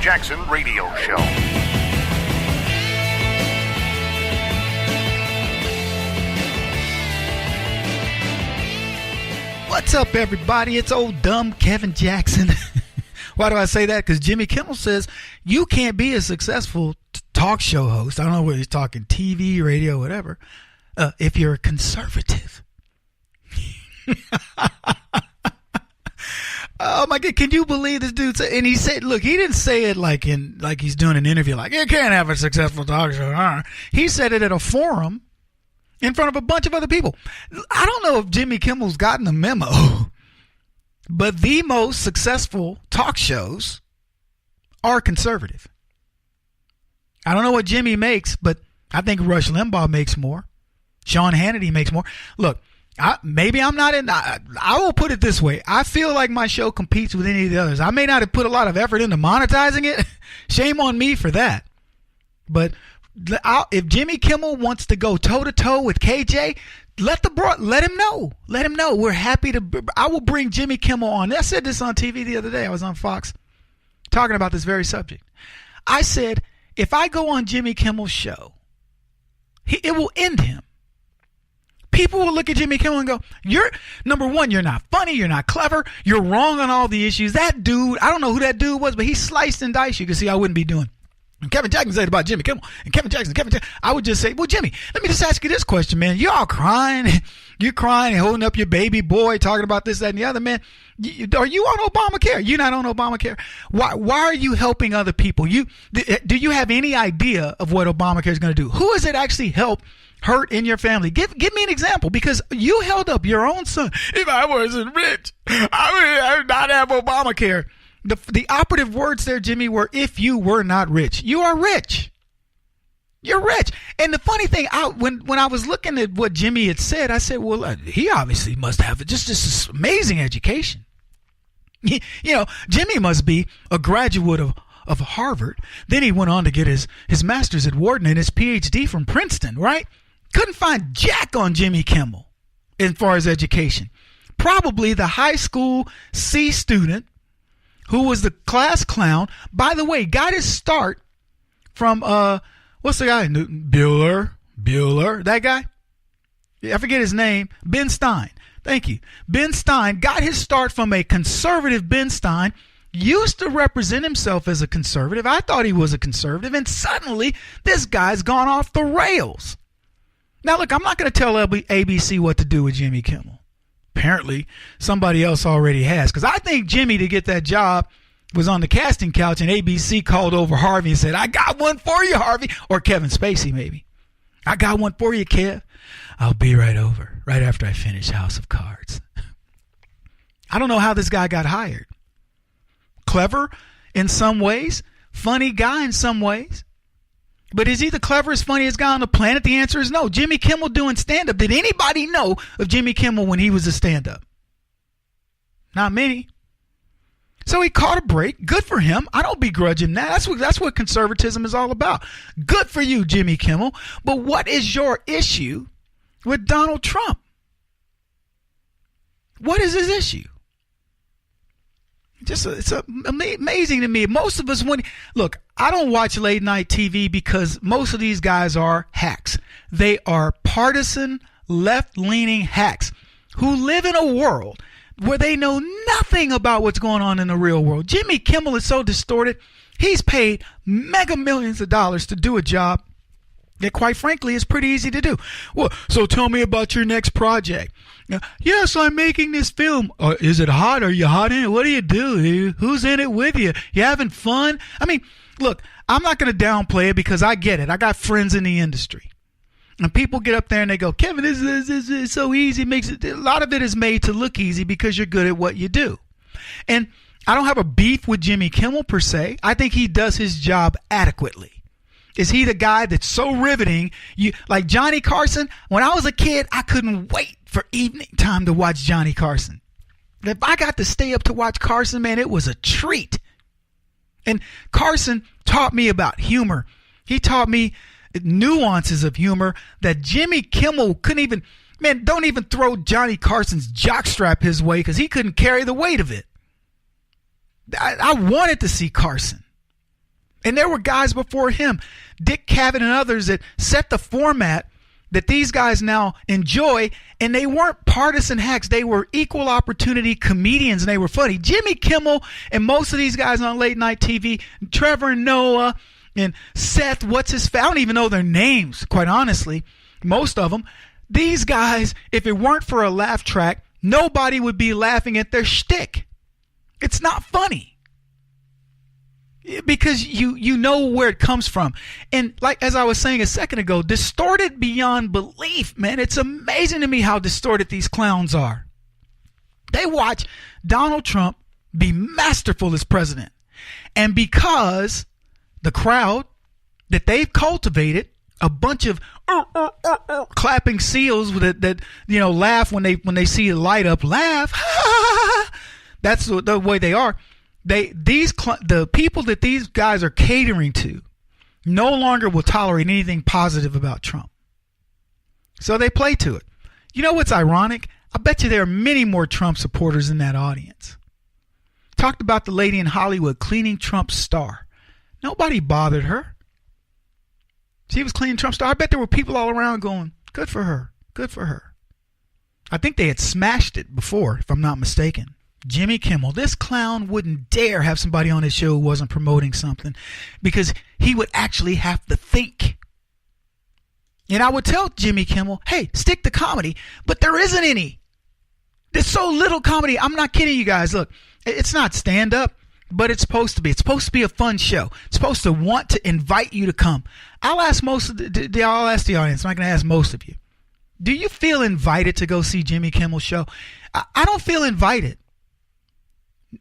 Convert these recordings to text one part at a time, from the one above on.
Jackson Radio Show. What's up, everybody? It's old dumb Kevin Jackson. Why do I say that? Because Jimmy Kimmel says you can't be a successful talk show host. I don't know whether he's talking TV, radio, whatever, if you're a conservative. Oh my God! Can you believe this dude? And he said, "Look, he didn't say it like he's doing an interview. Like you can't have a successful talk show." He said it at a forum in front of a bunch of other people. I don't know if Jimmy Kimmel's gotten the memo, but the most successful talk shows are conservative. I don't know what Jimmy makes, but I think Rush Limbaugh makes more. Sean Hannity makes more. Look. I will put it this way. I feel like my show competes with any of the others. I may not have put a lot of effort into monetizing it. Shame on me for that. But if Jimmy Kimmel wants to go toe-to-toe with KJ, let him know. Let him know. We're happy to. I will bring Jimmy Kimmel on. I said this on TV the other day. I was on Fox talking about this very subject. I said, if I go on Jimmy Kimmel's show, it will end him. People will look at Jimmy Kimmel and go, number one, you're not funny, you're not clever, you're wrong on all the issues. That dude, I don't know who that dude was, but he sliced and diced. You can see I wouldn't be doing. And Kevin Jackson said about Jimmy Kimmel, and Kevin Jackson, I would just say, well, Jimmy, let me just ask you this question, man. You're all crying. You're crying and holding up your baby boy, talking about this, that, and the other, man. Are you on Obamacare? You're not on Obamacare. Why are you helping other people? Do you have any idea of what Obamacare is going to do? Who has it actually helped? Hurt in your family? Give me an example, because you held up your own son. If I wasn't rich, I would not have Obamacare. The operative words there, Jimmy, were if you were not rich. You are rich. You're rich. And the funny thing, when I was looking at what Jimmy had said, I said, well, he obviously must have just this amazing education. Jimmy must be a graduate of Harvard. Then he went on to get his master's at Wharton and his PhD from Princeton, right? Couldn't find jack on Jimmy Kimmel as far as education. Probably the high school C student who was the class clown. By the way, got his start from, what's the guy? Bueller, that guy? I forget his name. Ben Stein. Thank you. Ben Stein got his start from a conservative. Ben Stein used to represent himself as a conservative. I thought he was a conservative, and suddenly this guy's gone off the rails. Now, look, I'm not going to tell ABC what to do with Jimmy Kimmel. Apparently, somebody else already has. Because I think Jimmy, to get that job, was on the casting couch, and ABC called over Harvey and said, I got one for you, Harvey. Or Kevin Spacey, maybe. I got one for you, Kev. I'll be right over, right after I finish House of Cards. I don't know how this guy got hired. Clever in some ways. Funny guy in some ways. But is he the cleverest, funniest guy on the planet? The answer is no. Jimmy Kimmel doing stand-up. Did anybody know of Jimmy Kimmel when he was a stand-up? Not many. So he caught a break. Good for him. I don't begrudge him that. That's what conservatism is all about. Good for you, Jimmy Kimmel. But what is your issue with Donald Trump? What is his issue? It's amazing to me. Most of us, look, I don't watch late night TV because most of these guys are hacks. They are partisan, left-leaning hacks who live in a world where they know nothing about what's going on in the real world. Jimmy Kimmel is so distorted. He's paid mega millions of dollars to do a job that, quite frankly, is pretty easy to do. Well, so tell me about your next project. Yes, I'm making this film. Is it hot? Are you hot in it? What do you do? Who's in it with you? You having fun? I mean, look, I'm not going to downplay it because I get it. I got friends in the industry. And people get up there and they go, Kevin, this is so easy. A lot of it is made to look easy because you're good at what you do. And I don't have a beef with Jimmy Kimmel per se. I think he does his job adequately. Is he the guy that's so riveting? Like Johnny Carson, when I was a kid, I couldn't wait for evening time to watch Johnny Carson. If I got to stay up to watch Carson, man, it was a treat. And Carson taught me about humor. He taught me nuances of humor that Jimmy Kimmel couldn't even, man, don't even throw Johnny Carson's jockstrap his way because he couldn't carry the weight of it. I wanted to see Carson. And there were guys before him, Dick Cavett and others, that set the format that these guys now enjoy, and they weren't partisan hacks. They were equal opportunity comedians, and they were funny. Jimmy Kimmel and most of these guys on late night TV, Trevor Noah and Seth, I don't even know their names, quite honestly, most of them. These guys, if it weren't for a laugh track, nobody would be laughing at their shtick. It's not funny. Because you know where it comes from. And like as I was saying a second ago, distorted beyond belief, man. It's amazing to me how distorted these clowns are. They watch Donald Trump be masterful as president. And because the crowd that they've cultivated, a bunch of clapping seals that laugh when they see a light up, laugh. That's the way they are. The people that these guys are catering to no longer will tolerate anything positive about Trump. So they play to it. You know what's ironic? I bet you there are many more Trump supporters in that audience. Talked about the lady in Hollywood cleaning Trump's star. Nobody bothered her. She was cleaning Trump's star. I bet there were people all around going, good for her, good for her. I think they had smashed it before, if I'm not mistaken. Jimmy Kimmel, this clown wouldn't dare have somebody on his show who wasn't promoting something, because he would actually have to think. And I would tell Jimmy Kimmel, hey, stick to comedy, but there isn't any. There's so little comedy. I'm not kidding you guys. Look, it's not stand-up, but it's supposed to be. It's supposed to be a fun show. It's supposed to want to invite you to come. I'll ask the audience. I'm not going to ask most of you. Do you feel invited to go see Jimmy Kimmel's show? I don't feel invited.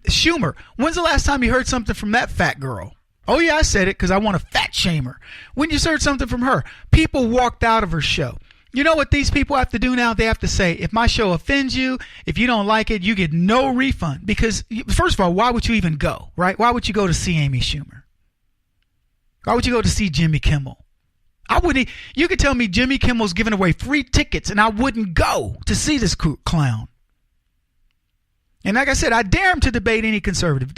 Schumer, when's the last time you heard something from that fat girl? Oh yeah, I said it because I want to fat shame her. When you heard something from her, people walked out of her show. You know what these people have to do now? They have to say, if my show offends you, if you don't like it, you get no refund. Because first of all, why would you even go, right? Why would you go to see Amy Schumer? Why would you go to see Jimmy Kimmel? I wouldn't. You could tell me Jimmy Kimmel's giving away free tickets and I wouldn't go to see this clown. And like I said, I dare him to debate any conservative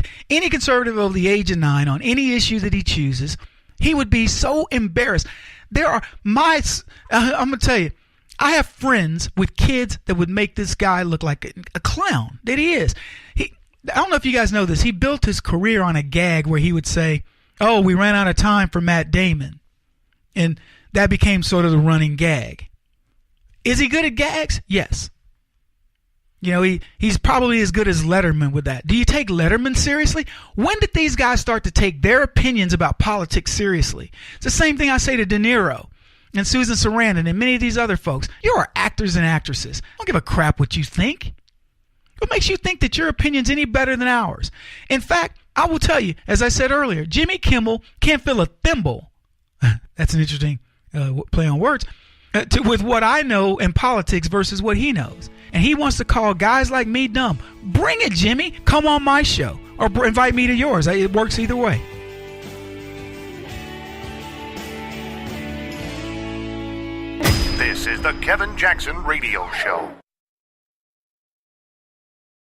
of the age of 9 on any issue that he chooses. He would be so embarrassed. I'm going to tell you, I have friends with kids that would make this guy look like a clown that he is. I don't know if you guys know this. He built his career on a gag where he would say, oh, we ran out of time for Matt Damon. And that became sort of the running gag. Is he good at gags? Yes. You know, he's probably as good as Letterman with that. Do you take Letterman seriously? When did these guys start to take their opinions about politics seriously? It's the same thing I say to De Niro and Susan Sarandon and many of these other folks. You are actors and actresses. I don't give a crap what you think. What makes you think that your opinion's any better than ours? In fact, I will tell you, as I said earlier, Jimmy Kimmel can't fill a thimble. That's an interesting play on words. With what I know in politics versus what he knows. And he wants to call guys like me dumb. Bring it, Jimmy. Come on my show. Or invite me to yours. It works either way. This is the Kevin Jackson Radio Show.